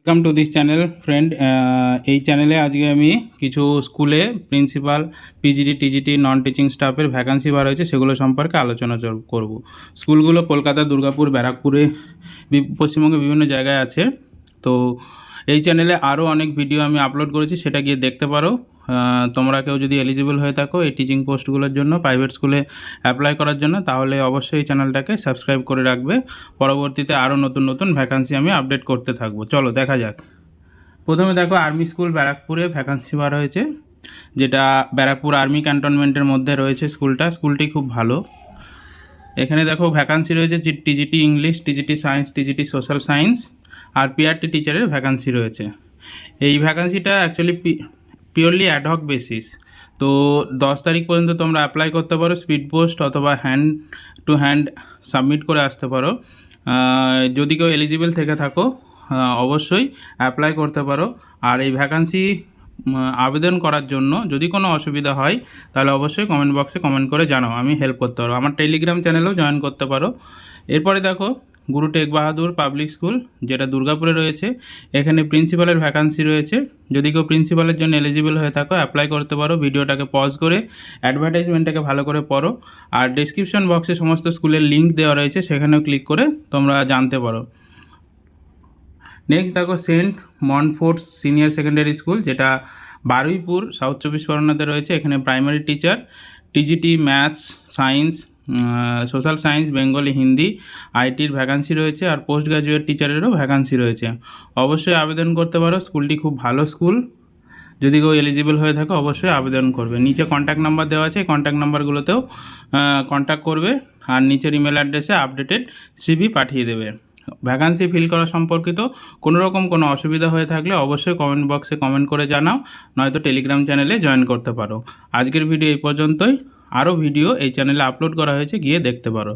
Welcome to this channel friend. এই চ্যানেলে আজকে আমি কিছু স্কুলে principal, PGT, TGT, non teaching স্টাফের ভ্যাকান্সি বার হয়েছে সেগুলো সম্পর্কে আলোচনা করব। স্কুলগুলো কলকাতা, দুর্গাপুর, ব্যারাকপুরে, পশ্চিমবঙ্গে বিভিন্ন জায়গায় আছে। তো এই চ্যানেলে আরও অনেক ভিডিও আমি আপলোড করেছি, সেটা গিয়ে দেখতে পারো। তোমরা কেউ যদি এলিজিবল হয়ে থাকো এই টিচিং পোস্টগুলোর জন্য, প্রাইভেট স্কুলে অ্যাপ্লাই করার জন্য, তাহলে অবশ্যই এই চ্যানেলটাকে সাবস্ক্রাইব করে রাখবে। পরবর্তীতে আরও নতুন নতুন ভ্যাকান্সি আমি আপডেট করতে থাকবো। চলো দেখা যাক। প্রথমে দেখো, আর্মি স্কুল ব্যারাকপুরে ভ্যাকান্সি বার হয়েছে, যেটা ব্যারাকপুর আর্মি ক্যান্টনমেন্টের মধ্যে রয়েছে স্কুলটি খুব ভালো। এখানে দেখো ভ্যাকান্সি রয়েছে TGT English, TGT science, TGT social science আর পিআরটি টিচারের ভ্যাকান্সি রয়েছে। এই ভ্যাকান্সিটা অ্যাকচুয়ালি পিওরলি অ্যাডহক বেসিস। তো 10 তারিখ পর্যন্ত তোমরা অ্যাপ্লাই করতে পারো স্পিড পোস্ট অথবা হ্যান্ড টু হ্যান্ড সাবমিট করে আসতে পারো। যদি কেউ এলিজিবল থেকে থাকো অবশ্যই অ্যাপ্লাই করতে পারো। আর এই ভ্যাকান্সি আবেদন করার জন্য যদি কোনো অসুবিধা হয় তাহলে অবশ্যই কমেন্ট বক্সে কমেন্ট করে জানাও, আমি হেল্প করতে পারবো। আমার টেলিগ্রাম চ্যানেলেও জয়েন করতে পারো। এরপরে দেখো গুরু টেক বাহাদুর পাবলিক স্কুল, যেটা দুর্গাপুরে রয়েছে, এখানে প্রিন্সিপালের ভ্যাকান্সি রয়েছে। যদি কেউ প্রিন্সিপালের জন্য এলিজিবল হয়ে থাকো অ্যাপ্লাই করতে পারো। ভিডিওটাকে পজ করে অ্যাডভার্টাইজমেন্টটাকে ভালো করে পড়ো। আর ডেসক্রিপশন বক্সে সমস্ত স্কুলের লিঙ্ক দেওয়া রয়েছে, সেখানেও ক্লিক করে তোমরা জানতে পারো। নেক্সট দেখো সেন্ট মনফোর্টস সিনিয়র সেকেন্ডারি স্কুল, যেটা বারুইপুর সাউথ 24 পরগনাতে রয়েছে। এখানে primary teacher, TGT maths, science, social science, Bengali, Hindi, আইটির vacancy রয়েছে। আর পোস্ট গ্রাজুয়েট টিচারেরও ভ্যাকান্সি রয়েছে। অবশ্যই আবেদন করতে পারো, স্কুলটি খুব ভালো স্কুল। যদি কেউ এলিজিবল হয়ে থাকে অবশ্যই আবেদন করবে। নিচে কন্ট্যাক্ট নাম্বার দেওয়া আছে, কন্ট্যাক্ট নাম্বারগুলোতেও কন্ট্যাক্ট করবে। আর নিচের ইমেল অ্যাড্রেসে আপডেটেড সিভি পাঠিয়ে দেবে। ভ্যাকান্সি ফিল করা সম্পর্কিত কোনো রকম কোনো অসুবিধা হয়ে থাকলে অবশ্যই কমেন্ট বক্সে কমেন্ট করে জানাও, নয়তো টেলিগ্রাম চ্যানেলে জয়েন করতে পারো। আজকের ভিডিও এই পর্যন্তই। আরও ভিডিও এই চ্যানেলে আপলোড করা হয়েছে, গিয়ে দেখতে পারো।